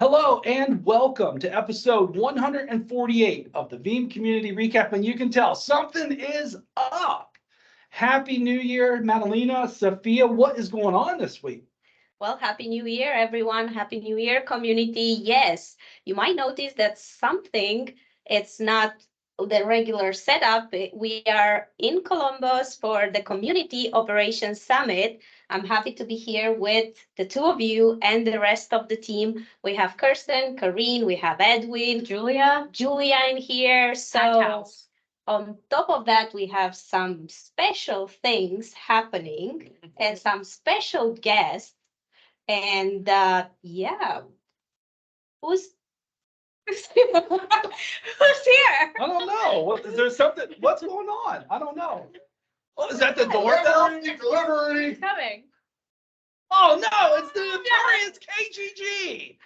Hello and welcome to episode 148 of the Veeam Community Recap. And you can tell something is up. Happy New Year, Madalena, Sophia. What is going on this week? Well, Happy New Year, everyone. Happy New Year, community. Yes, you might notice that it's not the regular setup. We are in Columbus for the Community Operations Summit. I'm happy to be here with the two of you and the rest of the team. We have Kirsten, Karine, we have Edwin, Julia in here. So on top of that, we have some special things happening and some special guests. And who's who's here? I don't know. Is there something? What's going on? I don't know. Oh, is that the doorbell? Delivery. Coming. Oh no, it's the notorious KGG.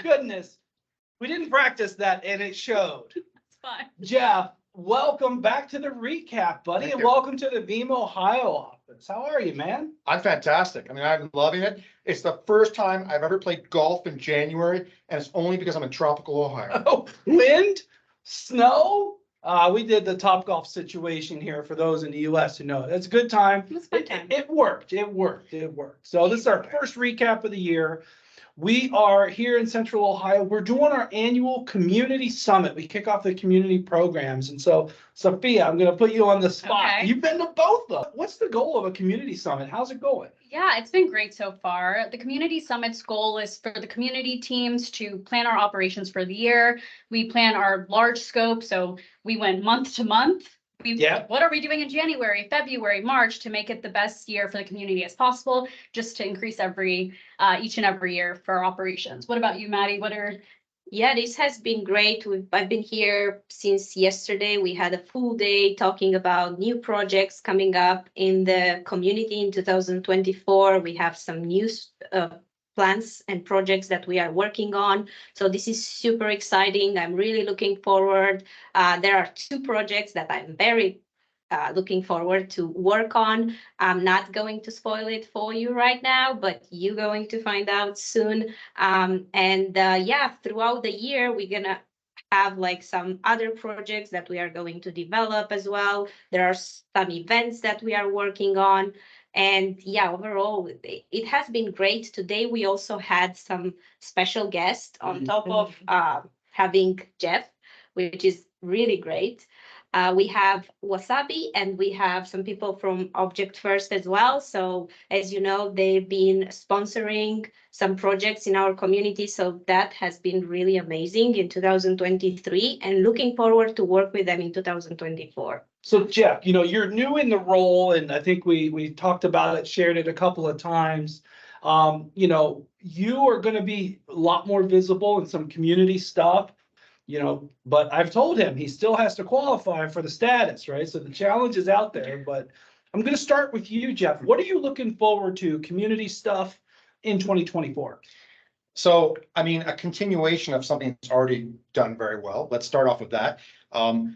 Goodness, we didn't practice that and it showed. It's fine. Jeff, welcome back to the recap, buddy, Thank and you. welcome to the Veeam Ohio office. How are you, man? I'm fantastic. I mean, I'm loving it. It's the first time I've ever played golf in January, and it's only because I'm in tropical Ohio. Oh, wind, snow. We did the Topgolf situation here for those in the US who know it. It's a good time. It was a good time. It worked. So this is our first recap of the year. We are here in Central Ohio. We're doing our annual community summit. We kick off the community programs. And so, Sophia, I'm going to put you on the spot. Okay. You've been to both of them. What's the goal of a community summit? How's it going? Yeah, it's been great so far. The Community Summit's goal is for the community teams to plan our operations for the year. We plan our large scope, so we went month to month. What are we doing in January, February, March to make it the best year for the community as possible, just to increase each and every year for our operations. What about you, Maddie? Yeah, this has been great. I've been here since yesterday. We had a full day talking about new projects coming up in the community in 2024. We have some new plans and projects that we are working on. So this is super exciting. I'm really looking forward. There are two projects that I'm very looking forward to work on. I'm not going to spoil it for you right now, but you're going to find out soon. Throughout the year, we're gonna have like some other projects that we are going to develop as well. There are some events that we are working on. And yeah, overall, it has been great. Today, we also had some special guests on top of having Jeff, which is really great. We have Wasabi and we have some people from Object First as well. So as you know, they've been sponsoring some projects in our community. So that has been really amazing in 2023 and looking forward to work with them in 2024. So Jeff, you're new in the role, and I think we talked about it, shared it a couple of times. You are going to be a lot more visible in some community stuff, but I've told him he still has to qualify for the status, right? So the challenge is out there, but I'm going to start with you, Jeff. What are you looking forward to community stuff in 2024? So, I mean, a continuation of something that's already done very well. Let's start off with that.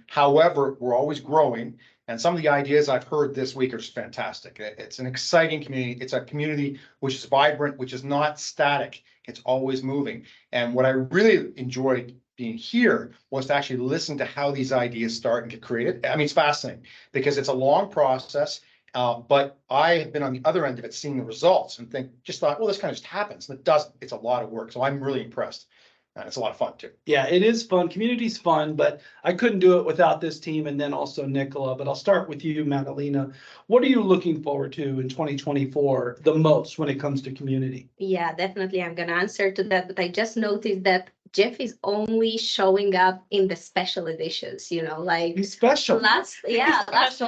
However, we're always growing, and some of the ideas I've heard this week are just fantastic. It's an exciting community. It's a community which is vibrant, which is not static. It's always moving. And what I really enjoyed being here was to actually listen to how these ideas start and get created. I mean, it's fascinating because it's a long process. But I have been on the other end of it, seeing the results and thought, well, this kind of just happens. And it doesn't. It's a lot of work. So I'm really impressed. And it's a lot of fun too. Yeah, it is fun. Community's fun, but I couldn't do it without this team and then also Nicola. But I'll start with you, Madalena. What are you looking forward to in 2024 the most when it comes to community? Yeah, definitely. I'm going to answer to that. But I just noticed that Jeff is only showing up in the special editions, like He's special. last Last.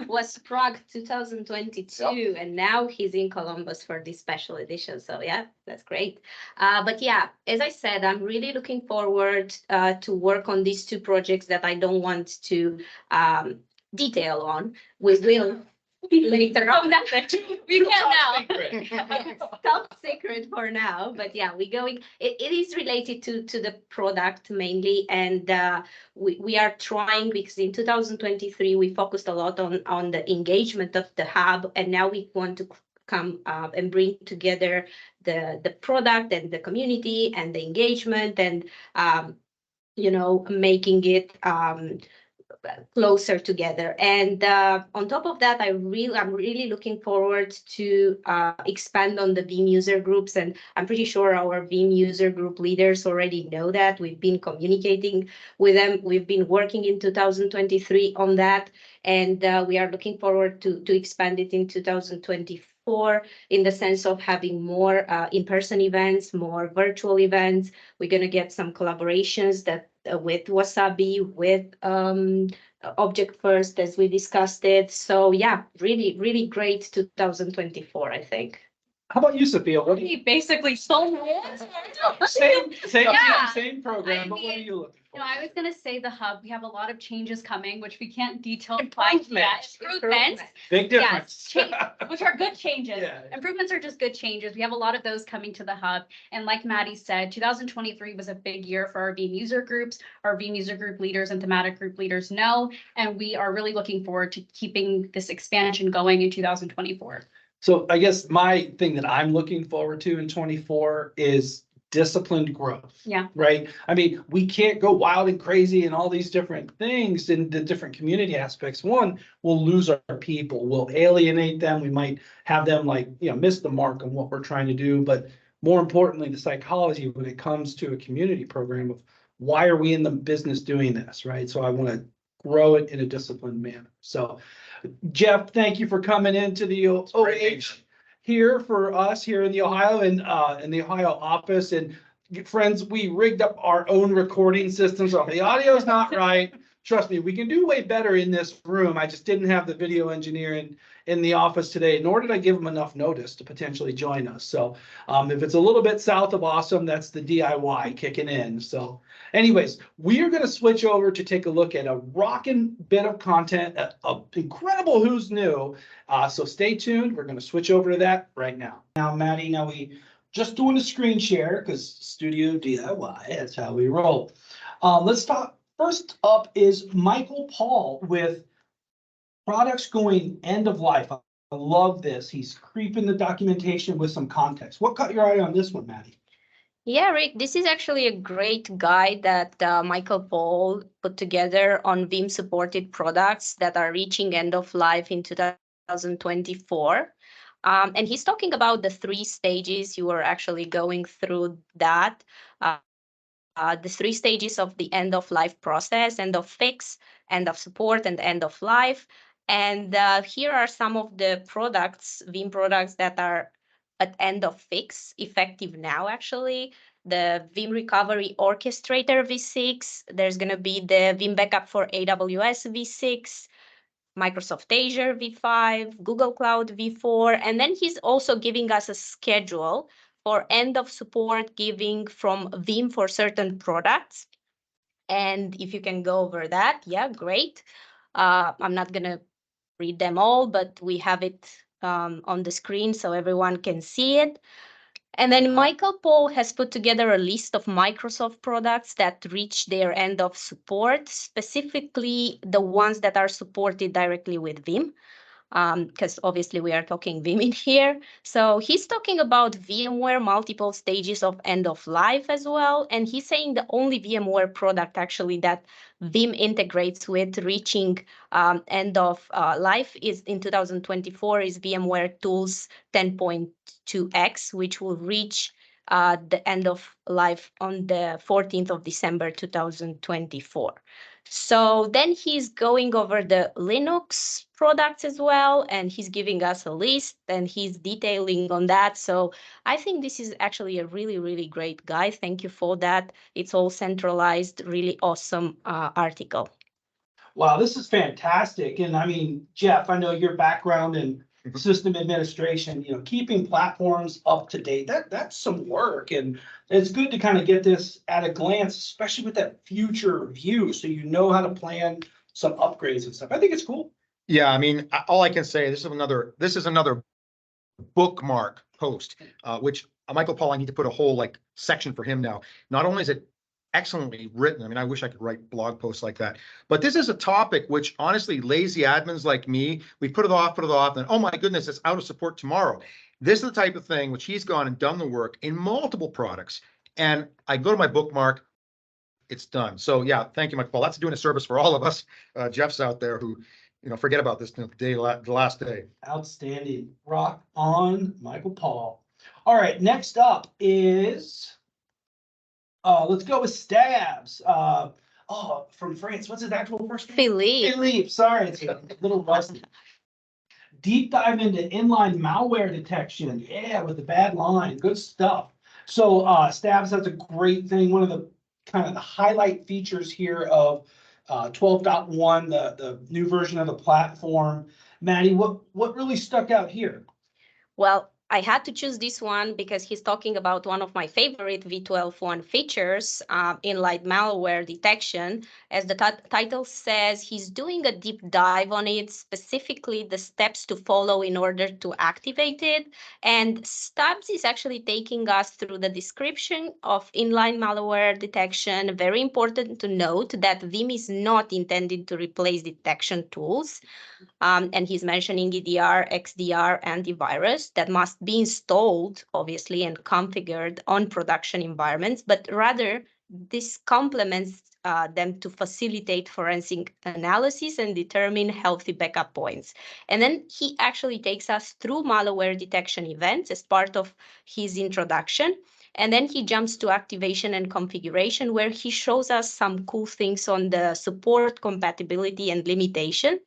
was Prague 2022, and now he's in Columbus for this special edition. So yeah, that's great. But yeah, as I said, I'm really looking forward to work on these two projects that I don't want to detail on. We will later on. We can now. Top secret for now, but yeah, we're going. It is related to the product mainly, and we are trying, because in 2023 we focused a lot on the engagement of the hub, and now we want to come and bring together the product and the community and the engagement and making it closer together. And on top of that, I'm really looking forward to expand on the Veeam user groups. And I'm pretty sure our Veeam user group leaders already know that. We've been communicating with them. We've been working in 2023 on that. And we are looking forward to expand it in 2024 in the sense of having more in-person events, more virtual events. We're going to get some collaborations that with Wasabi, with Object First, as we discussed it. So yeah, really, really great 2024, I think. How about you, Sophia? What do you? He basically stole my answer. Same Yeah. program, I but what are mean, you looking for? No, I was gonna say the hub, we have a lot of changes coming, which we can't detail. Improvements. Improvements, Big difference. yes, which are good changes. Yeah. Improvements are just good changes. We have a lot of those coming to the hub. And like Maddie said, 2023 was a big year for our Veeam user groups. Our Veeam user group leaders and thematic group leaders know, and we are really looking forward to keeping this expansion going in 2024. So I guess my thing that I'm looking forward to in 24 is disciplined growth. Yeah. Right. I mean, we can't go wild and crazy and all these different things in the different community aspects. One, we'll lose our people, we'll alienate them. We might have them miss the mark on what we're trying to do. But more importantly, the psychology when it comes to a community program of why are we in the business doing this? Right. So I want to grow it in a disciplined manner. So Jeff, thank you for coming into the OH here for us here in the Ohio and in the Ohio office. And friends, we rigged up our own recording system, so if the audio is not right, trust me, we can do way better in this room. I just didn't have the video engineer in the office today, nor did I give him enough notice to potentially join us. So if it's a little bit south of awesome, that's the DIY kicking in. So anyways, we are going to switch over to take a look at a rocking bit of content, a incredible who's new. So stay tuned. We're going to switch over to that right now. Now, Maddie, we just doing a screen share because Studio DIY, that's how we roll. Let's talk. First up is Michael Paul with products going end of life. I love this. He's creeping the documentation with some context. What caught your eye on this one, Maddie? Yeah, Rick, this is actually a great guide that Michael Paul put together on Veeam supported products that are reaching end of life in 2024. And he's talking about the 3 stages. You were actually going through that. The 3 stages of the end of life process: end of fix, end of support, and end of life. And here are some of the products, Veeam products, that are at end of fix, effective now, actually. The Veeam Recovery Orchestrator V6, there's going to be the Veeam Backup for AWS V6, Microsoft Azure V5, Google Cloud V4, and then he's also giving us a schedule for end of support giving from Veeam for certain products. And if you can go over that, yeah, great. I'm not going to read them all, but we have it on the screen so everyone can see it. And then Michael Paul has put together a list of Microsoft products that reach their end of support, specifically the ones that are supported directly with Veeam, because obviously we are talking Veeam in here. So he's talking about VMware multiple stages of end of life as well. And he's saying the only VMware product actually that Veeam integrates with reaching end of life is in 2024 is VMware Tools 10.2x, which will reach the end of life on the 14th of December 2024. So then he's going over the Linux products as well, and he's giving us a list and he's detailing on that. So I think this is actually a really, really great guide. Thank you for that. It's all centralized, really awesome article. Wow, this is fantastic. And I mean, Jeff, I know your background in system administration, keeping platforms up to date, that's some work. And it's good to kind of get this at a glance, especially with that future view. So you know how to plan some upgrades and stuff. I think it's cool. Yeah, I mean, all I can say, this is another bookmark post, which Michael Paul, I need to put a whole section for him now. Not only is it excellently written. I mean, I wish I could write blog posts like that. But this is a topic which, honestly, lazy admins like me, we put it off, and oh my goodness, it's out of support tomorrow. This is the type of thing which he's gone and done the work in multiple products. And I go to my bookmark, it's done. So yeah, thank you, Mike Paul. That's doing a service for all of us. Jeff's out there who, forget about this the last day. Outstanding. Rock on, Michael Paul. All right, next up is, let's go with Stabs. From France. What's his actual first name? Philippe. Philippe. Sorry, it's a little rusty. Deep dive into inline malware detection. Yeah, with the bad line. Good stuff. So Stabs, that's a great thing. One of the kind of the highlight features here of 12.1, the new version of the platform. Maddie, what really stuck out here? Well, I had to choose this one because he's talking about one of my favorite V12.1 features, inline malware detection. As the title says, he's doing a deep dive on it, specifically the steps to follow in order to activate it. And Stubbs is actually taking us through the description of inline malware detection. Very important to note that Veeam is not intended to replace detection tools. And he's mentioning EDR, XDR, antivirus that must be installed, obviously, and configured on production environments, but rather this complements them to facilitate forensic analysis and determine healthy backup points. And then he actually takes us through malware detection events as part of his introduction. And then he jumps to activation and configuration, where he shows us some cool things on the support, compatibility, and limitation.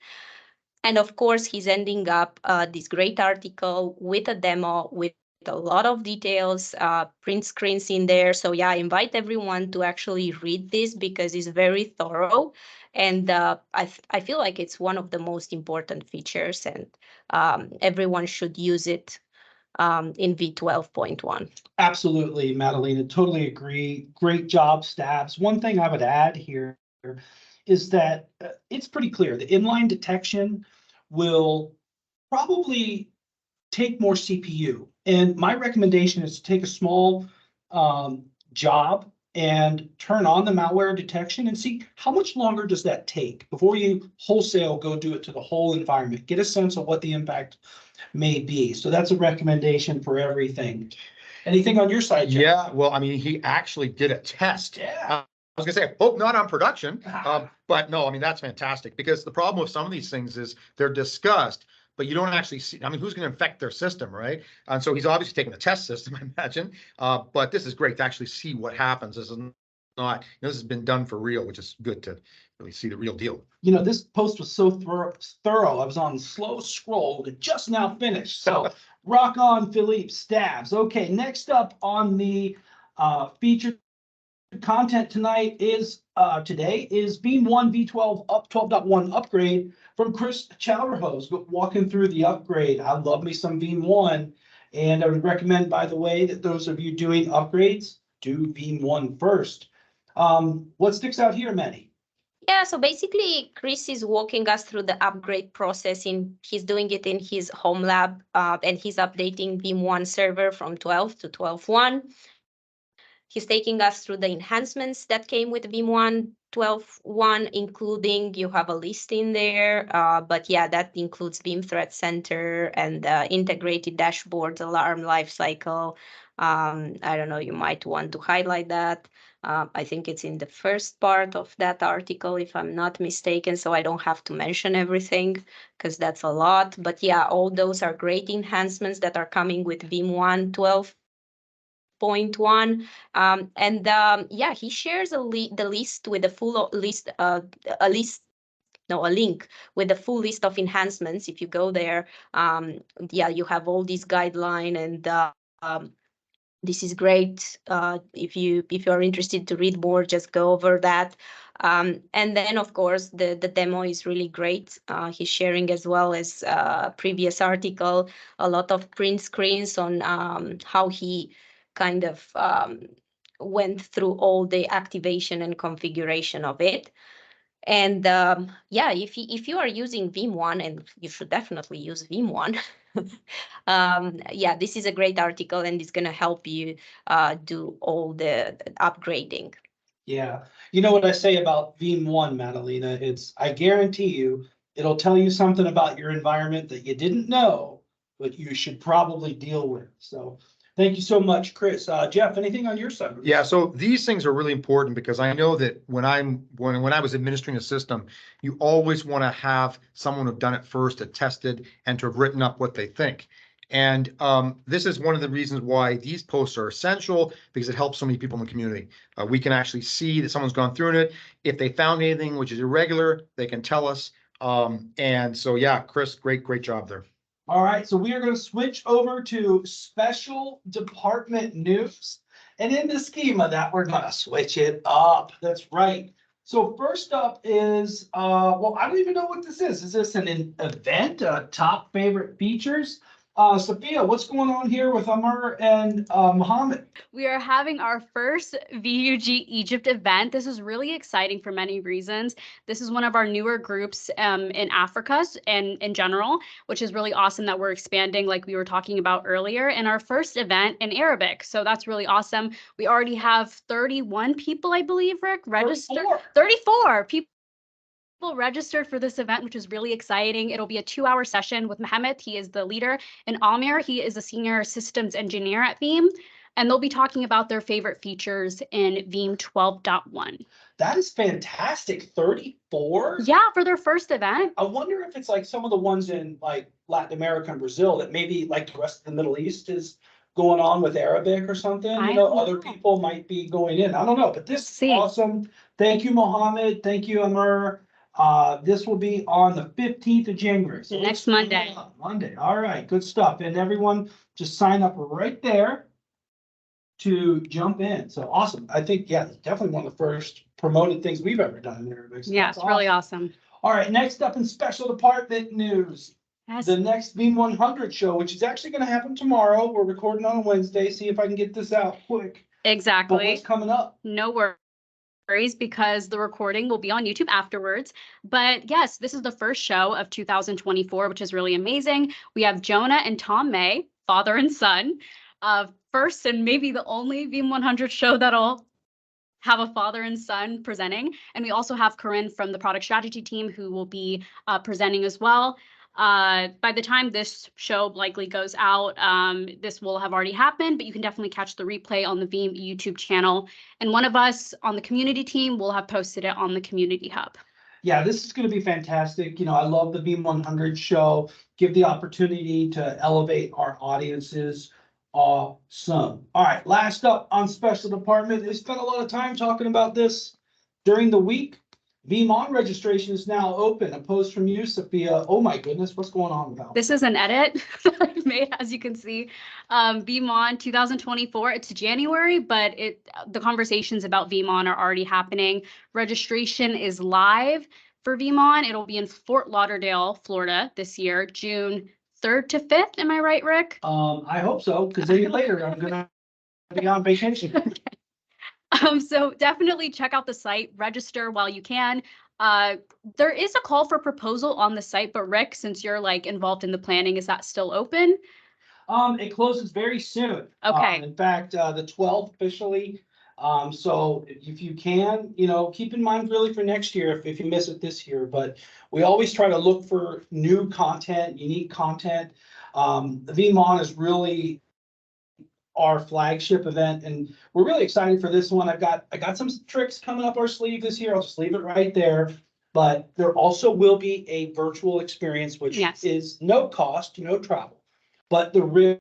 And of course, he's ending up this great article with a demo with a lot of details, print screens in there. So yeah, I invite everyone to actually read this because it's very thorough. And I feel like it's one of the most important features, and everyone should use it in V12.1. Absolutely, Madalena, totally agree. Great job, Stabs. One thing I would add here is that it's pretty clear the inline detection will probably take more CPU. And my recommendation is to take a small job and turn on the malware detection and see how much longer does that take before you wholesale go do it to the whole environment. Get a sense of what the impact may be. So that's a recommendation for everything. Anything on your side, Jeff? Yeah, well, I mean, he actually did a test. Yeah. I was gonna say, hope not on production, but no, I mean, that's fantastic, because the problem with some of these things is they're discussed, but you don't actually see, I mean, who's gonna infect their system, right? And so he's obviously taking the test system, I imagine, but this is great to actually see what happens. This is not, this has been done for real, which is good to really see the real deal. This post was so thorough. I was on slow scroll to just now finished. So rock on, Philippe. Stabs. Okay, next up on the featured content tonight is today is Veeam 1 V12 up 12.1 upgrade from Chris Chowderhose, walking through the upgrade. I love me some Veeam 1, and I would recommend, by the way, that those of you doing upgrades do Veeam 1 first. What sticks out here, Maddie? Yeah, so basically, Chris is walking us through the upgrade process. He's doing it in his home lab, and he's updating Veeam 1 server from 12 to 12.1. He's taking us through the enhancements that came with Veeam 1 12.1, including, you have a list in there, but yeah, that includes Veeam Threat Center and integrated dashboards, alarm lifecycle. I don't know, you might want to highlight that. I think it's in the first part of that article, if I'm not mistaken, so I don't have to mention everything because that's a lot. But yeah, all those are great enhancements that are coming with Veeam 1 12.1. Yeah, he shares the list with the full list, a link with the full list of enhancements. If you go there, yeah, you have all these guidelines, and this is great. If you're interested to read more, just go over that. And then, of course, the demo is really great. He's sharing, as well as previous article, a lot of print screens on how he kind of went through all the activation and configuration of it. And yeah, if you are using Veeam 1, and you should definitely use Veeam 1, yeah, this is a great article, and it's going to help you do all the upgrading. Yeah. You know what I say about Veeam 1, Madalena? I guarantee you, it'll tell you something about your environment that you didn't know, but you should probably deal with. So thank you so much, Chris. Jeff, anything on your side? Yeah, so these things are really important because I know that when I was administering a system, you always want to have someone who've done it first, to tested, and to have written up what they think. And this is one of the reasons why these posts are essential, because it helps so many people in the community. We can actually see that someone's gone through it. If they found anything which is irregular, they can tell us. And so, yeah, Chris, great job there. All right, so we are going to switch over to special department news. And in the scheme of that, we're going to switch it up. That's right. So first up is, well, I don't even know what this is. Is this an event, top favorite features? Sophia, what's going on here with Amr and Mohammed? We are having our first VUG Egypt event. This is really exciting for many reasons. This is one of our newer groups in Africa and in general, which is really awesome that we're expanding like we were talking about earlier, and our first event in Arabic. So that's really awesome. We already have 31 people, I believe, Rick, registered. 34 people registered for this event, which is really exciting. It'll be a 2-hour session with Mohammed. He is the leader, and Amir, he is a senior systems engineer at Veeam. And they'll be talking about their favorite features in Veeam 12.1. That is fantastic. 34? Yeah, for their first event. I wonder if it's like some of the ones in like Latin America and Brazil that maybe like the rest of the Middle East is going on with Arabic or something. I You know, don't other know. people might be going in. I don't know, but this is See. awesome. Thank you, Mohammed. Thank you, Amr. This will be on the 15th of January. So Next Monday. Monday. All right, good stuff. And everyone just sign up right there to jump in. So awesome. I think, yeah, it's definitely one of the first promoted things we've ever done in Arabic. So Yeah, that's it's really awesome. All right, next up in special department news, Yes. the next Veeam 100 show, which is actually going to happen tomorrow. We're recording on a Wednesday. See if I can get this out quick. But Exactly. what's coming up? No worries, because the recording will be on YouTube afterwards. But yes, this is the first show of 2024, which is really amazing. We have Jonah and Tom May, father and son. First and maybe the only Veeam 100 show that'll have a father and son presenting. And we also have Corinne from the product strategy team who will be presenting as well. By the time this show likely goes out, this will have already happened, but you can definitely catch the replay on the Veeam YouTube channel. And one of us on the community team will have posted it on the community hub. Yeah, this is going to be fantastic. You know, I love the Veeam 100 show. Give the opportunity to elevate our audiences. Awesome. All right, last up on special department. They spent a lot of time talking about this during the week. Veeam On registration is now open. A post from you, Sophia. Oh my goodness, what's going on about This is an edit that I've made, as you can see. Veeam On 2024, it's January, but the conversations about Veeam On are already happening. Registration is live for Veeam On. It'll be in Fort Lauderdale, Florida this year, June 3rd to 5th. Am I right, Rick? I hope so, because then later I'm gonna be on vacation. So definitely check out the site, register while you can. There is a call for proposal on the site, but Rick, since you're like involved in the planning, is that still open? It closes very soon. Okay. In fact, the 12th officially. So if you can, you know, keep in mind really for next year, if you miss it this year, but we always try to look for new content, unique content. Veeam On is really our flagship event, and we're really excited for this one. I got some tricks coming up our sleeve this year. I'll just leave it right there. But there also will be a virtual experience, which Yes. is no cost, no travel, but the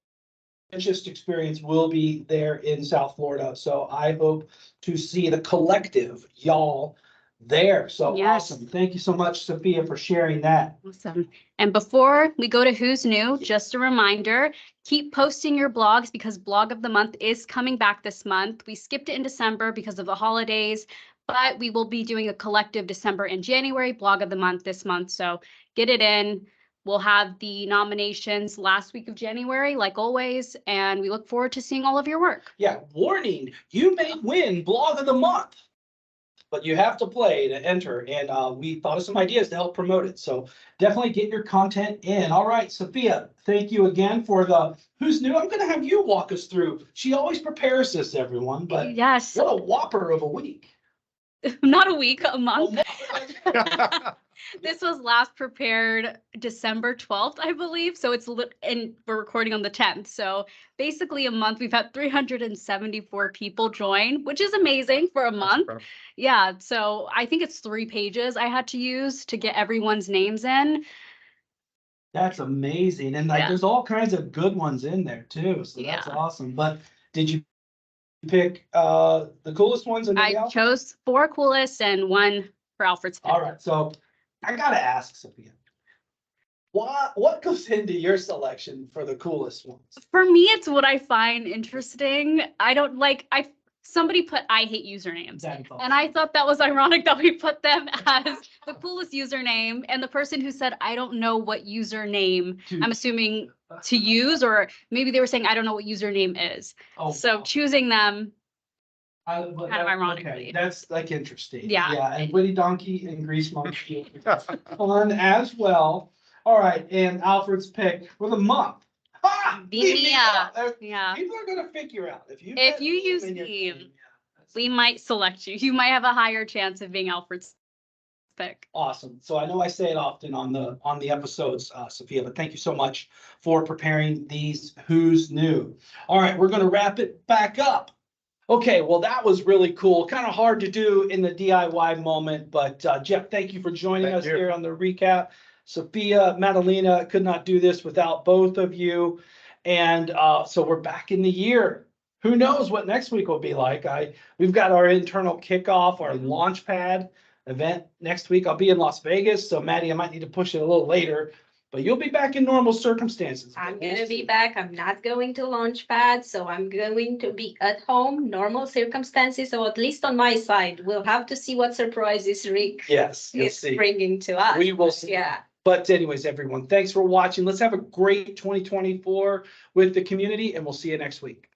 richest experience will be there in South Florida. So I hope to see the collective y'all there. So Yes. awesome. Thank you so much, Sophia, for sharing that. Awesome. And before we go to Who's New, just a reminder, keep posting your blogs because Blog of the Month is coming back this month. We skipped it in December because of the holidays, but we will be doing a collective December and January Blog of the Month this month. So get it in. We'll have the nominations last week of January, like always, and we look forward to seeing all of your work. Yeah, warning, you may win Blog of the Month, but you have to play to enter. And we thought of some ideas to help promote it. So definitely get your content in. All right, Sophia, thank you again for the Who's New. I'm going to have you walk us through. She always prepares this, everyone, but Yes. what a whopper of a week. not a week, a month. Oh, This was last prepared December 12th, I believe. So and we're recording on the 10th. So basically a month, we've had 374 people join, which is amazing for a month. incredible. Yeah. So I think it's 3 pages I had to use to get everyone's names in. That's amazing. And like, Yeah. there's all kinds of good ones in there too. So that's Yeah. awesome. But did you pick the coolest ones? And I chose 4 coolest and 1 for Alfred's pick. All right. So I gotta ask Sophia, what goes into your selection for the coolest ones? For me, it's what I find interesting. I don't like, somebody put I hate usernames. And I thought that was ironic that we put them as the coolest username. And the person who said, I don't know what username, I'm assuming to use, or maybe they were saying, I don't know what username is. Oh, So choosing them, kind of ironic. Okay, that's like interesting. Yeah. Yeah, and Witty Donkey and Grease Monkey fun as well. All right, and Alfred's pick for the month. Ha! Veeam. Yeah. People are gonna figure out if you. If get you Veeam use in your Veeam, game, yeah, that's we might select you. You might have a higher chance of being Alfred's pick. awesome. So I know I say it often on the episodes, Sophia, but thank you so much for preparing these Who's New. All right, we're gonna wrap it back up. Okay, well, that was really cool. Kind of hard to do in the DIY moment, but Jeff, thank you for joining Thank us you. here on the recap. Sophia, Madalena, could not do this without both of you. And so we're back in the year. Who knows what next week will be like? We've got our internal kickoff, our launch pad event next week. I'll be in Las Vegas, so Maddie, I might need to push it a little later, but you'll be back in normal circumstances. I'm gonna be back. I'm not going to Launchpad, so I'm going to be at home, normal circumstances. So at least on my side, we'll have to see what surprises Rick Yes, you'll is see. bringing to us. We will see. Yeah. But anyways, everyone, thanks for watching. Let's have a great 2024 with the community, and we'll see you next week.